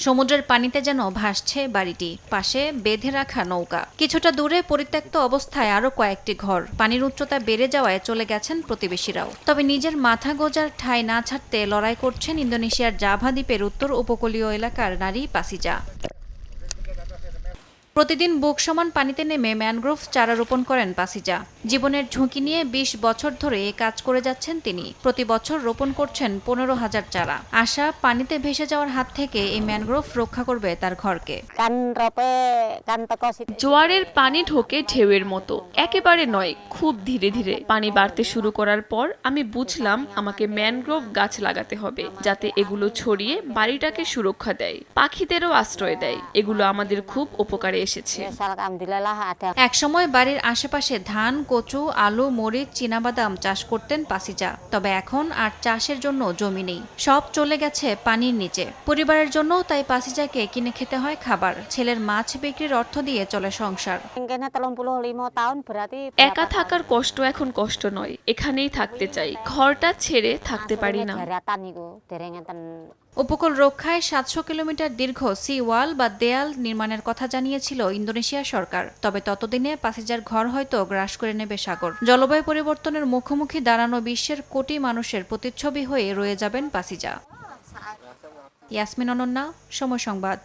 সমুদ্রের পানিতে যেন ভাসছে বাড়িটি, পাশে বেঁধে রাখা নৌকা। কিছুটা দূরে পরিত্যক্ত অবস্থায় আরো কয়েকটি ঘর। পানির উচ্চতা বেড়ে যাওয়ায় চলে গেছেন প্রতিবেশীরাও। তবে নিজের মাথা গোঁজার ঠাঁই না ছাড়তে লড়াই করছেন ইন্দোনেশিয়ার জাভা দ্বীপের উত্তর উপকূলীয় এলাকার নারী পাসিজা। প্রতিদিন বুক সমান পানিতে নেমে ম্যানগ্রোভ চারা রোপণ করেন পাসিজা। জীবনের ঝুঁকি নিয়ে ২০ বছর ধরে এ কাজ করে যাচ্ছেন তিনি। প্রতি বছর রোপণ করছেন ১৫,০০০ চারা। আশা, পানিতে ভেসে যাওয়ার হাত থেকে এই ম্যানগ্রোভ রক্ষা করবে তার ঘরকে। জোয়ারের পানি ঢোকে ঢেউয়ের মতো, একেবারে নয়, খুব ধীরে ধীরে। পানি বাড়তে শুরু করার পর আমি বুঝলাম আমাকে ম্যানগ্রোভ গাছ লাগাতে হবে, যাতে এগুলো ছড়িয়ে বাড়িটাকে সুরক্ষা দেয়, পাখিদেরও আশ্রয় দেয়। এগুলো আমাদের খুব উপকারে এসেছে। একসময় বাড়ির আশেপাশে ধান, কচু, আলু, মরিচ, চীনাবাদাম চাষ করতেন পাসিজা। তবে এখন আর চাষের জন্য জমি নেই, সব চলে গেছে পানির নিচে। পরিবারের জন্য তাই পাসিজাকে কিনে খেতে হয় খাবার। ছেলের মাছ বিক্রির অর্থ দিয়ে চলে সংসার। একা থাকার কষ্ট এখন কষ্ট নয়, এখানেই থাকতে চাই, ঘরটা ছেড়ে থাকতে পারি না। উপকূল রক্ষায় ৭০০ কিলোমিটার দীর্ঘ সি ওয়াল বা দেয়াল নির্মাণের কথা জানিয়েছিল ইন্দোনেশিয়া সরকার। তবে ততদিনে পাসিজার ঘর হয়তো গ্রাস করে নেবে সাগর। জলবায়ু পরিবর্তনের মুখোমুখি দাঁড়ানো বিশ্বের কোটি মানুষের প্রতিচ্ছবি হয়ে রয়ে যাবেন পাসিজা। ইয়াসমিন অনন্যা, সময় সংবাদ।